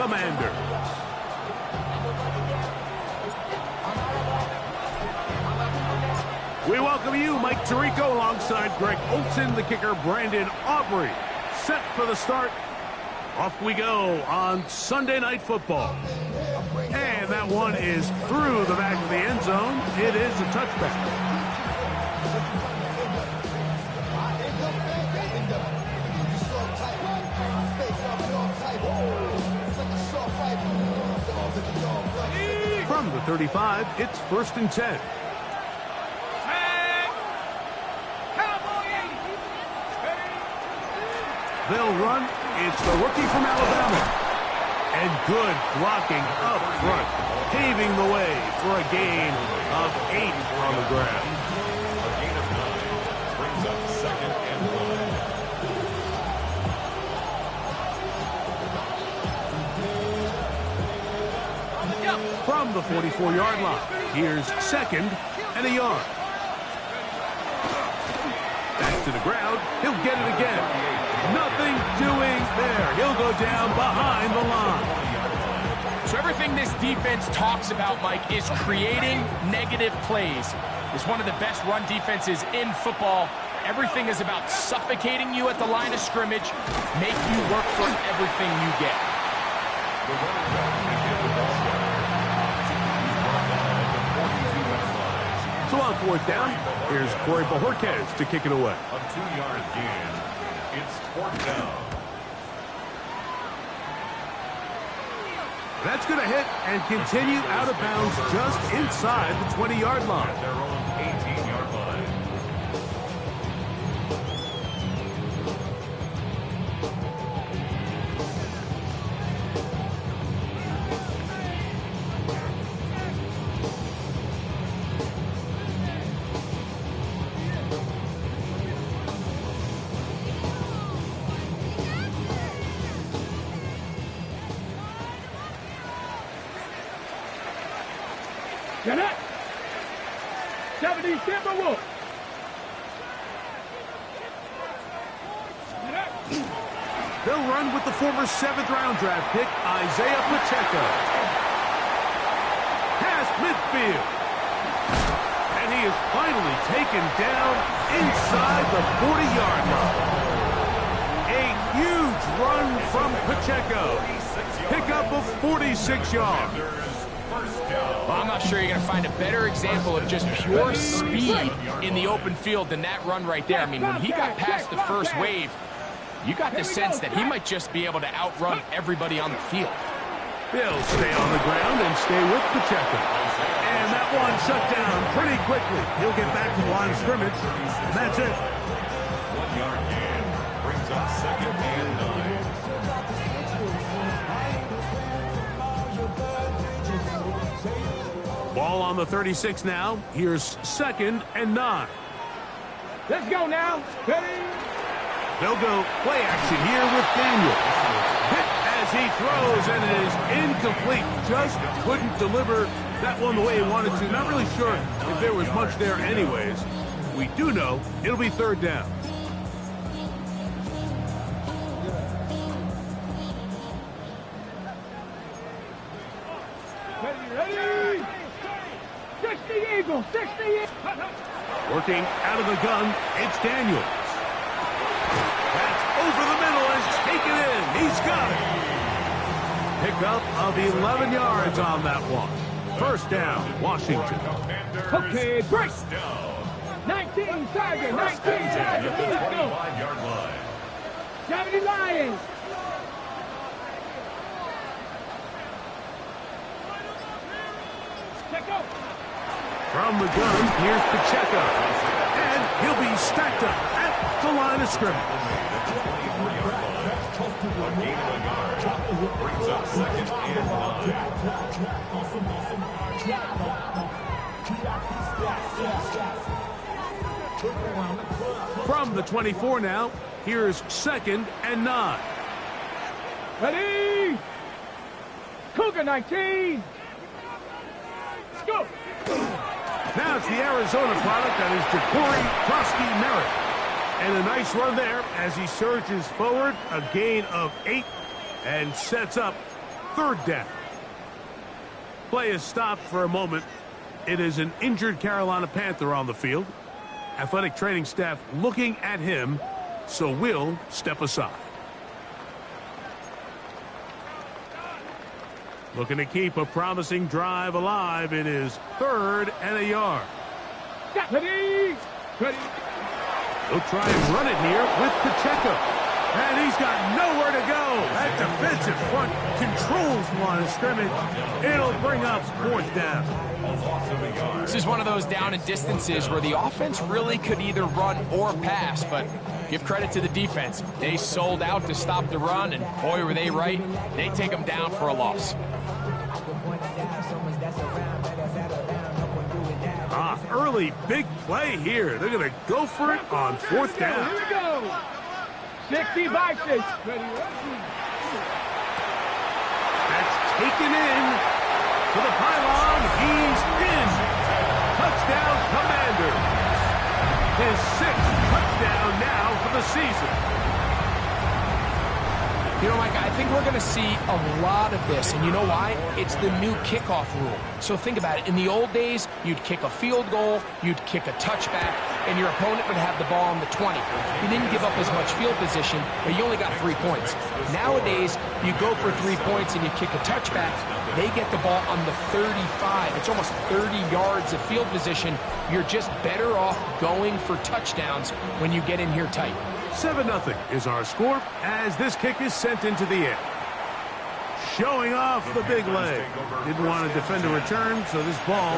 Commanders. We welcome you, Mike Tirico, alongside Greg Olson, the kicker, Brandon Aubrey. Set for the start. Off we go on Sunday Night Football. And that one is through the back of the end zone. It is a touchback. From the 35, it's 1st and 10. They'll run. It's the rookie from Alabama. And good blocking up front, paving the way for a gain of 8 on the ground. A gain of 9 brings up 2nd and 1. From the 44-yard line, here's 2nd and a yard. Back to the ground. He'll get it again. Nothing doing there. He'll go down behind the line. So everything this defense talks about, Mike, is creating negative plays. It's one of the best run defenses in football. Everything is about suffocating you at the line of scrimmage, make you work for everything you get. So on 4th down, here's Corey Bojorquez to kick it away. A 2-yard gain. It's 4th down. That's going to hit and continue out of bounds just inside the 20-yard line. At their own 18-yard line. Get it! 70 Timberwolves! They'll run with the former 7th-round draft pick, Isaiah Pacheco. Past midfield. And he is finally taken down inside the 40-yard line. A huge run from Pacheco. Pickup of 46 yards. Well, I'm not sure you're going to find a better example of just pure speed in the open field than that run right there. I mean, when he got past the first wave, you got the sense that he might just be able to outrun everybody on the field. He'll stay on the ground and stay with Pacheco. And that one shut down pretty quickly. He'll get back to the line of scrimmage. And that's it. 1-yard gain brings up 2nd and 9. Ball on the 36 now. Here's 2nd and 9. Let's go now. Ready? They'll go play action here with Daniel. Hit as he throws, and it is incomplete. Just couldn't deliver that one the way he wanted to. Not really sure if there was much there anyways. We do know it'll be 3rd down. Ready? 60 Eagles, 60 Eagles. Working out of the gun, it's Daniels. That's over the middle and taken in. He's got it. Pickup of 11 yards on that one. 1st down, Washington. Okay, break. 19 Tiger, 19 Tiger. Let's go. 25-yard line. 70 Lions. From the gun, here's Pacheco. And he'll be stacked up at the line of scrimmage. A gain of a yard brings up 2nd and 9. From the 24 now, here's 2nd and 9. Ready? Cougar 19. Let's go. Now it's the Arizona product, that is Ja'Cory Krosky-Merritt. And a nice run there as he surges forward, a gain of 8, and sets up third down. Play is stopped for a moment. It is an injured Carolina Panther on the field. Athletic training staff looking at him, so we'll step aside. Looking to keep a promising drive alive. It is 3rd and a yard. Ready. He'll try and run it here with Pacheco. And he's got nowhere to go. That defensive front controls the line of scrimmage. It'll bring up 4th down. This is one of those down and distances where the offense really could either run or pass, but give credit to the defense. They sold out to stop the run, and boy, were they right. They take them down for a loss. Early big play here. They're going to go for it on 4th down. Here we go. 60 by 6. That's taken in to the pylon. He's in. Touchdown, Commanders. His 6th touchdown now for the season. You know, Mike, I think we're going to see a lot of this, and you know why? It's the new kickoff rule. So think about it. In the old days, you'd kick a field goal, you'd kick a touchback, and your opponent would have the ball on the 20. You didn't give up as much field position, but you only got 3 points. Nowadays, you go for 3 points and you kick a touchback, they get the ball on the 35. It's almost 30 yards of field position. You're just better off going for touchdowns when you get in here tight. 7-0 is our score as this kick is sent into the air. Showing off the big leg. Didn't want to defend a return, so this ball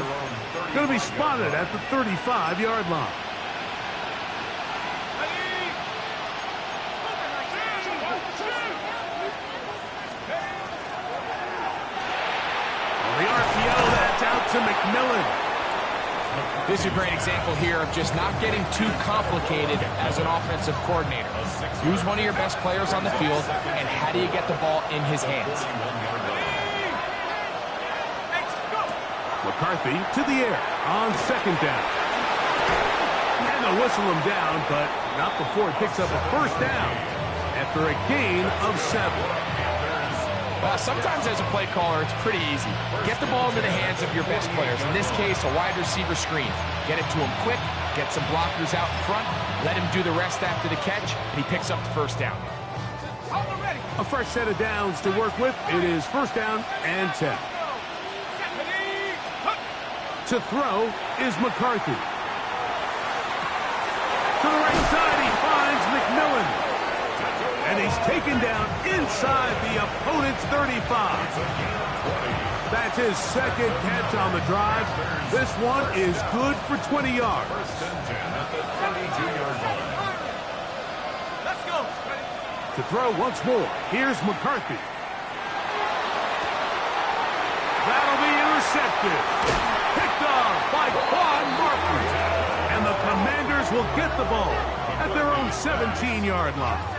going to be spotted at the 35-yard line. On the RPO, that's out to McMillan. This is a great example here of just not getting too complicated as an offensive coordinator. Who's one of your best players on the field, and how do you get the ball in his hands? McCarthy to the air on 2nd down. And they'll whistle him down, but not before he picks up a 1st down after a gain of 7. Sometimes as a play caller, it's pretty easy. Get the ball into the hands of your best players. In this case, a wide receiver screen. Get it to him quick, get some blockers out in front, let him do the rest after the catch, and he picks up the 1st down. A fresh set of downs to work with. It is 1st down and 10. To throw is McCarthy. To the right side, he finds McMillan. And he's taken down inside the opponent's 35. That's his 2nd catch on the drive. This one is good for 20 yards. Let's go. To throw once more, here's McCarthy. That'll be intercepted. Picked off by Quan Martin. And the Commanders will get the ball at their own 17-yard line.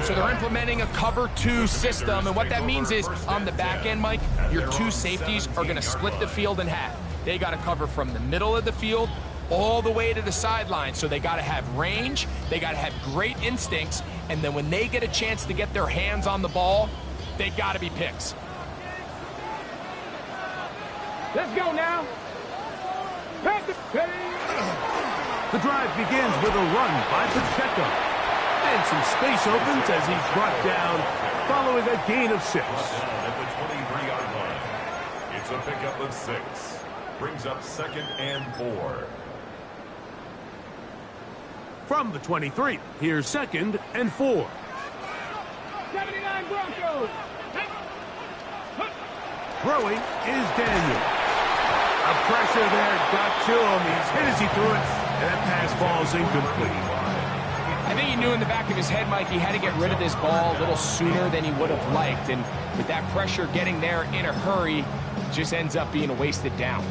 So they're implementing a cover 2 system, and what that means is on the back end, Mike, your 2 safeties are going to split the field in half. They got to cover from the middle of the field all the way to the sideline. So they got to have range, they got to have great instincts, and then when they get a chance to get their hands on the ball, they got to be picks. Let's go now. The drive begins with a run by Pacheco. And some space opens as he's brought down following a gain of 6. At the 23-yard line. It's a pickup of 6. Brings up 2nd and 4. From the 23, here's 2nd and 4. 79 Broncos. Throwing is Daniel. A pressure there got to him. He's hit as he threw it, and that pass falls incomplete. I think he knew in the back of his head, Mike, he had to get rid of this ball a little sooner than he would have liked. And with that pressure getting there in a hurry, it just ends up being a wasted down.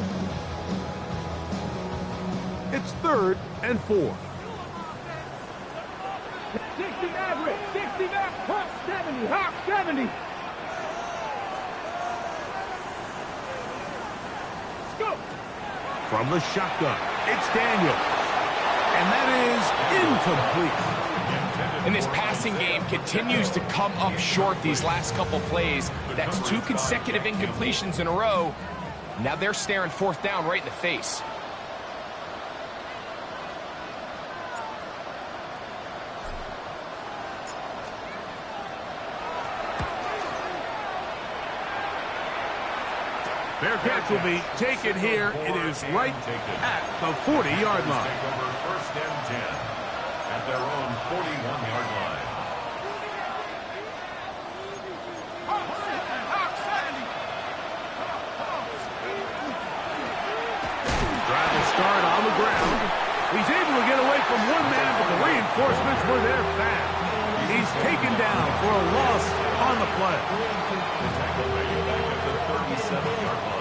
It's 3rd and 4. 60 Maverick. 60 Maverick. Hawk 70. Hawk 70. Let's go. From the shotgun, it's Daniel. And that is incomplete. And this passing game continues to come up short these last couple plays. That's 2 consecutive incompletions in a row. Now they're staring 4th down right in the face. Their catch will be taken here. It is right at the 40-yard line. First and 10 at their own 41-yard line. Drive will start on the ground. He's able to get away from one man, but the reinforcements were there fast. He's taken down for a loss on the play. The tackle made back at the 37-yard line.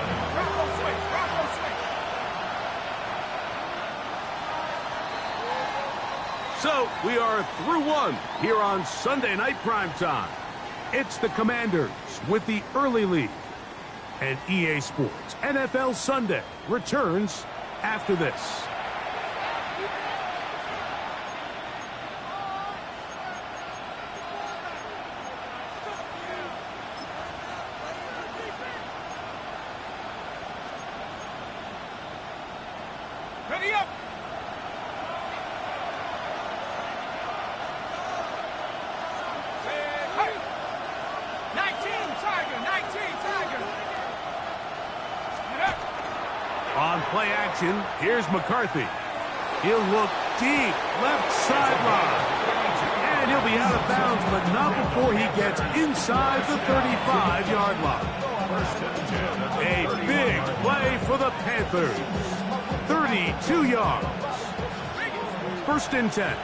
So we are through one here on Sunday Night Primetime. It's the Commanders with the early lead. And EA Sports NFL Sunday returns after this. Ready up! Hey! 19 Tiger! Get up! On play action, here's McCarthy. He'll look deep, left sideline. And he'll be out of bounds, but not before he gets inside the 35-yard line. A big play for the Panthers. 32 yards. 1st and 10.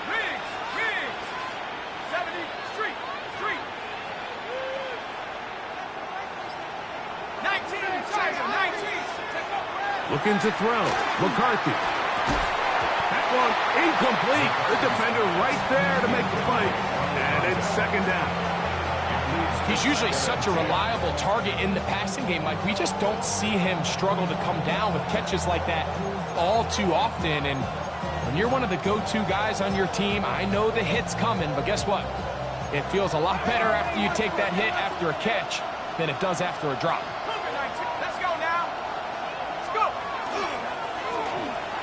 Riggs! 70, street! 19 Tiger! 19! Looking to throw. McCarthy. That one incomplete. The defender right there to make the play. And it's 2nd down. He's usually such a reliable target in the passing game. Like, we just don't see him struggle to come down with catches like that all too often. And when you're one of the go-to guys on your team, I know the hit's coming, but guess what? It feels a lot better after you take that hit after a catch than it does after a drop. Let's go now! Let's go!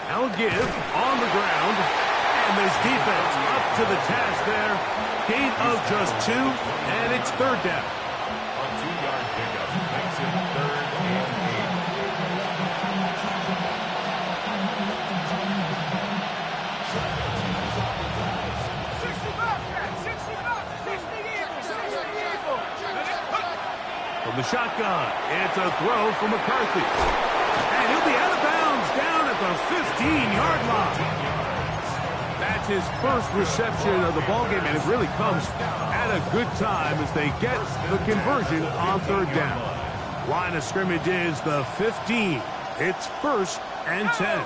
Now give on the ground. And this defense up to the task there. Gain of just 2, and it's 3rd down. A 2-yard pickup makes it 3rd and 60 From the shotgun, it's a throw for McCarthy. And he'll be out of bounds down at the 15-yard line. That's his first reception of the ballgame, and it really comes at a good time as they get the conversion on 3rd down. Line of scrimmage is the 15. It's 1st and 10.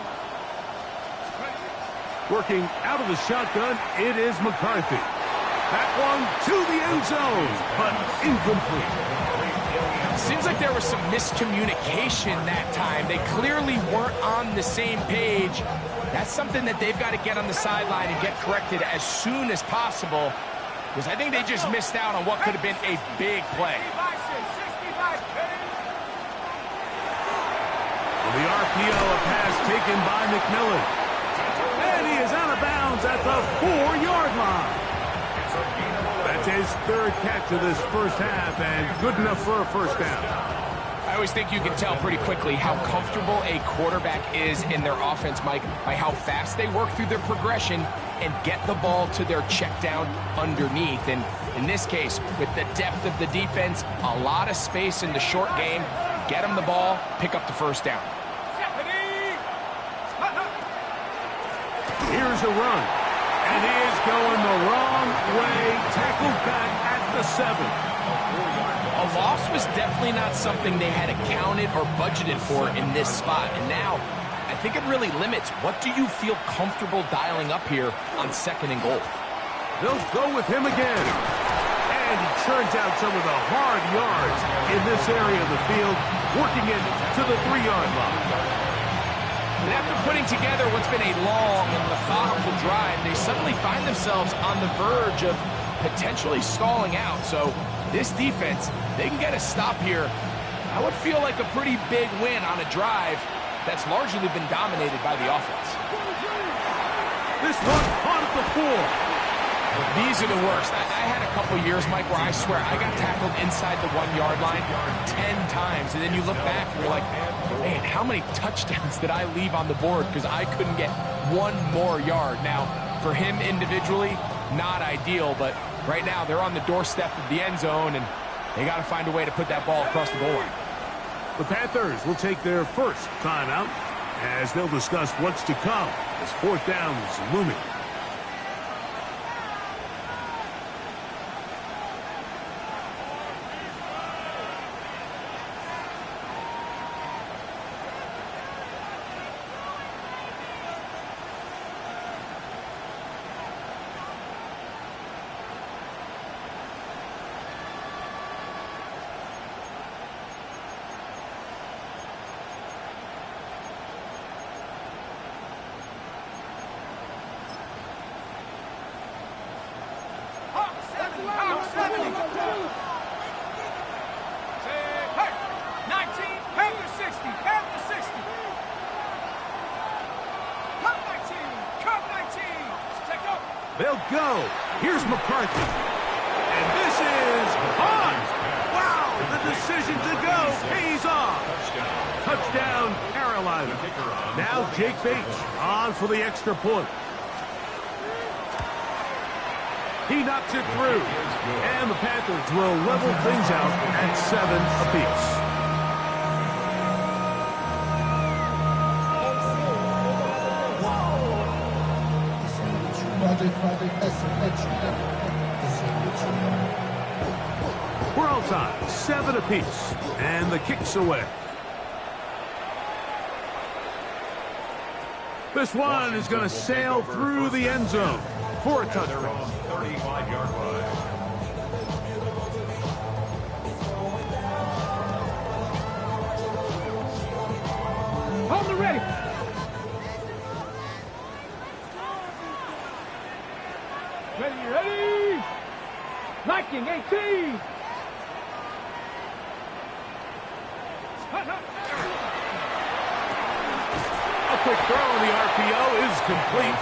Working out of the shotgun, it is McCarthy. That one to the end zone, but incomplete. Seems like there was some miscommunication that time. They clearly weren't on the same page. That's something that they've got to get on the sideline and get corrected as soon as possible, because I think they just missed out on what could have been a big play. On the RPO, a pass taken by McMillan. And he is out of bounds at the 4-yard line. That's his 3rd catch of this first half, and good enough for a 1st down. I always think you can tell pretty quickly how comfortable a quarterback is in their offense, Mike, by how fast they work through their progression and get the ball to their check down underneath. And in this case, with the depth of the defense, a lot of space in the short game, get them the ball, pick up the 1st down. Here's a run. And he is going the wrong way. Tackled back at the 7. A loss was definitely not something they had accounted or budgeted for in this spot. And now, I think it really limits what do you feel comfortable dialing up here on 2nd and goal. They'll go with him again. And he churns out some of the hard yards in this area of the field, working it to the 3-yard line. And after putting together what's been a long and methodical drive, they suddenly find themselves on the verge of potentially stalling out. So this defense, they can get a stop here. I would feel like a pretty big win on a drive that's largely been dominated by the offense. This one caught at the 4. These are the worst. I had a couple years, Mike, where I swear I got tackled inside the 1-yard line 10 times. And then you look back and you're like, man, how many touchdowns did I leave on the board because I couldn't get one more yard? Now, for him individually, not ideal, but right now they're on the doorstep of the end zone, and they got to find a way to put that ball across the goal line. The Panthers will take their first timeout as they'll discuss what's to come as 4th down is looming. They'll go. Here's McCarthy. And this is on. Wow, the decision to go pays off. Touchdown, Carolina. Now Jake Bates on for the extra point. He knocks it through. And the Panthers will level things out at 7 apiece. We're all time, 7 apiece, and the kick's away. This one is going to sail through the end zone for a touchdown. 35-yard line. Hold it ready. Ready. Liking 18. A quick throw on the RPO is complete.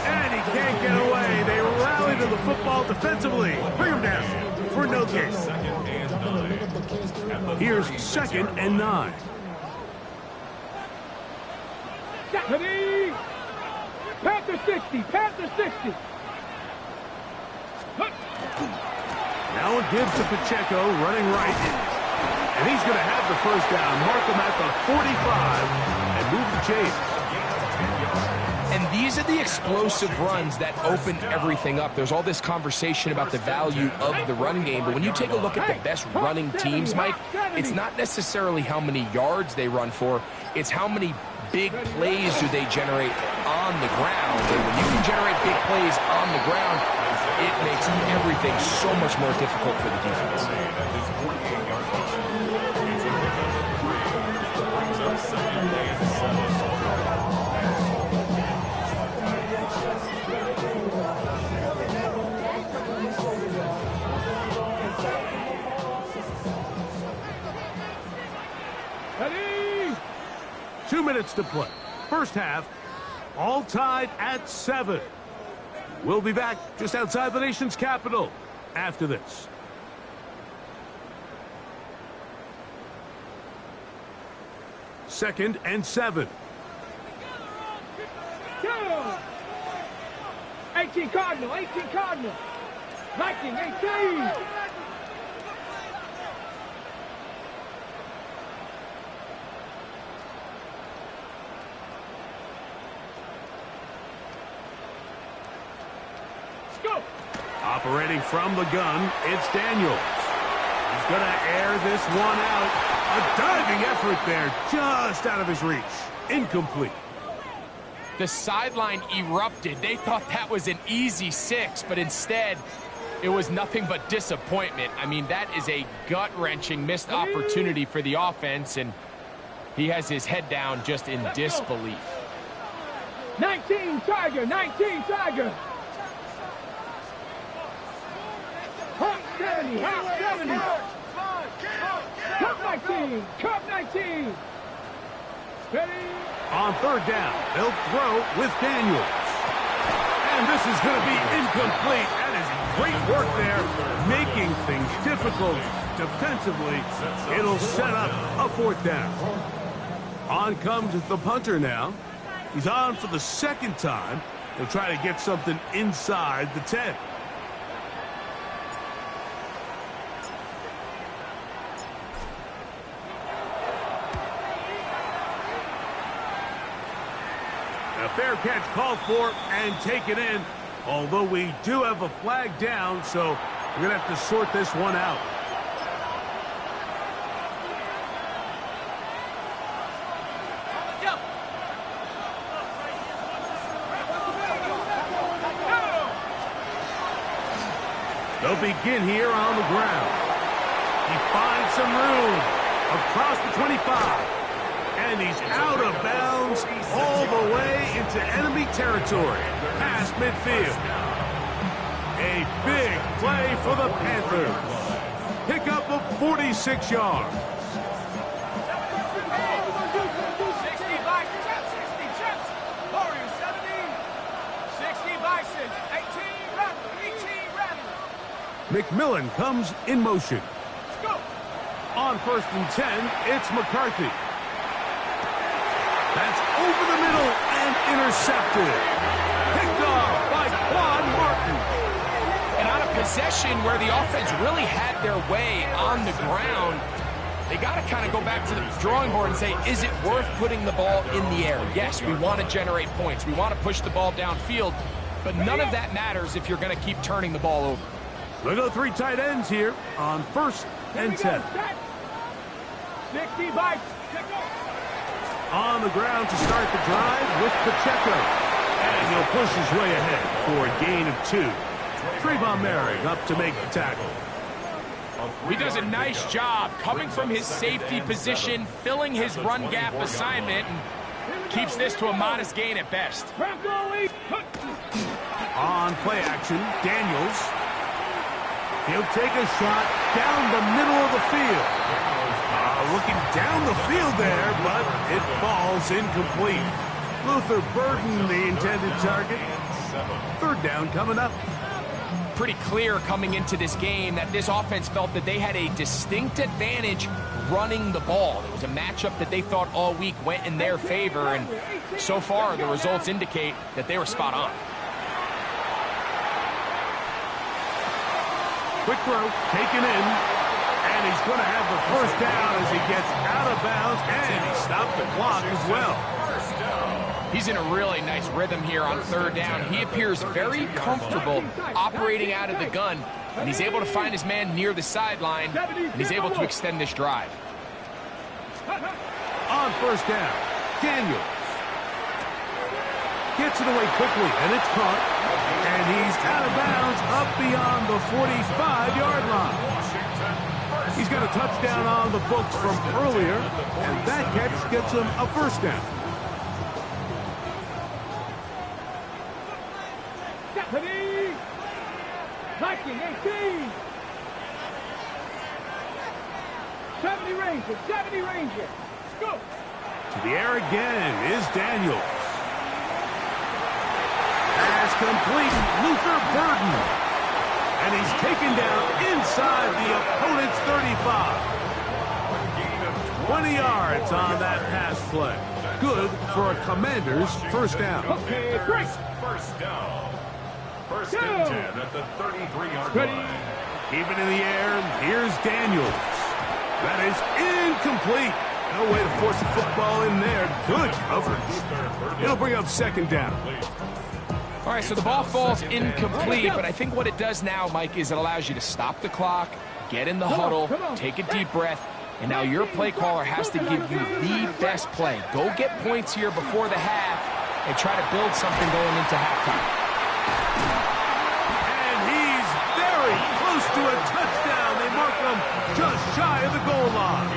And he can't get away. They rally to the football defensively. Bring him down for no gain. Here's 2nd and 9. Ready. Panther 60. Panther 60. Now it gives to Pacheco running right. And he's going to have the first down. Mark him at the 45 and move the chains. And these are the explosive runs that open everything up. There's all this conversation about the value of the run game, but when you take a look at the best running teams, Mike, it's not necessarily how many yards they run for, it's how many big plays do they generate on the ground. And when you can generate big plays on the ground, it makes everything so much more difficult for the defense. Ready. 2 minutes to play. First half, all tied at 7. We'll be back just outside the nation's capital after this. Second and 7. Go. 18 Cardinal. 18 Cardinal. Liking 18. Go. Operating from the gun, it's Daniels. He's going to air this one out. A diving effort there, just out of his reach. Incomplete. The sideline erupted. They thought that was an easy 6, but instead, it was nothing but disappointment. I mean, that is a gut-wrenching missed opportunity for the offense, and He has his head down just in disbelief. 19 Tiger, 19 Tiger. Hot 70, hot 70. Cup 19, cup 19. Ready? On third down, they'll throw with Daniels. And this is going to be incomplete. That is great work there, making things difficult defensively. It'll set up a fourth down. On comes the punter now. He's on for the second time. He'll try to get something inside the 10. A fair catch called for and taken in, although we do have a flag down, so we're going to have to sort this one out. They'll begin here on the ground. He finds some room across the 25. And he's out of bounds all the way into enemy territory, past midfield. A big play for the Panthers. Pickup of 46 yards. 60 Vikings, 60 Chips, Warriors 70, 60 Bisons, 18 Rattler, 18 Rattler. McMillan comes in motion. Go. On 1st and 10, it's McCarthy. That's over the middle and intercepted. Picked off by Quan Martin. And on a possession where the offense really had their way on the ground, they got to kind of go back to the drawing board and say, is it worth putting the ball in the air? Yes, we want to generate points. We want to push the ball downfield, but none of that matters if you're going to keep turning the ball over. We'll go 3 tight ends here on 1st and 10. 60 Vikings. On the ground to start the drive with Pacheco. And he'll push his way ahead for a gain of 2. Trayvon Merrick up to make the tackle. He does a nice job coming from his safety position, filling his run gap assignment, and keeps this to a modest gain at best. On play action, Daniels. He'll take a shot down the middle of the field. Looking down the field there, but it falls incomplete. Luther Burden, the intended target. 3rd down coming up. Pretty clear coming into this game that this offense felt that they had a distinct advantage running the ball. It was a matchup that they thought all week went in their favor, and so far the results indicate that they were spot on. Quick throw, taken in. And he's going to have the 1st down as he gets out of bounds, and he stopped the clock as well. He's in a really nice rhythm here on 3rd down. He appears very comfortable operating out of the gun, and he's able to find his man near the sideline, and he's able to extend this drive. On 1st down, Daniels gets it away quickly, and it's caught, and he's out of bounds up beyond the 45-yard line. He's got a touchdown on the books from earlier, and that catch gets him a 1st down. Viking 18. 70 Rangers, 70 Rangers. Go. To the air again is Daniels. Pass complete, Luther Burden. And he's taken down inside the opponent's 35. 20 yards on that pass play. Good for a Commander's 1st down. Okay, break. 1st down. 1st and 10 at the 33-yard line. Keep it in the air. Here's Daniels. That is incomplete. No way to force the football in there. Good coverage. It'll bring up 2nd down. All right, so the ball falls incomplete, but I think what it does now, Mike, is it allows you to stop the clock, get in the huddle, take a deep breath, and now your play caller has to give you the best play. Go get points here before the half and try to build something going into halftime. And he's very close to a touchdown. They mark him just shy of the goal line.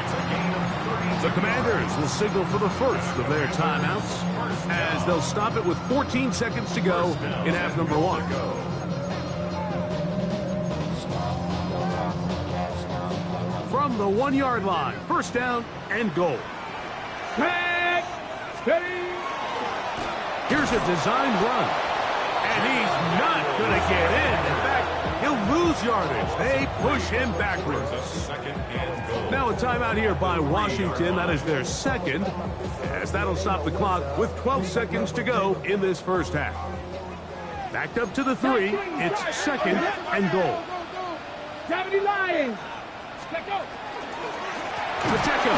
The Commanders will signal for the first of their timeouts as they'll stop it with 14 seconds to go in half number one. From the 1-yard line, first down and goal. Set. Steady. Here's a designed run, and he's not going to get in. In fact, he'll lose yardage. They push him backwards. Second and goal. Now a timeout here by Washington. That is their second, as that'll stop the clock with 12 seconds to go in this first half. Backed up to the 3. It's second and goal. 70 Lions. Let's go. Pacheco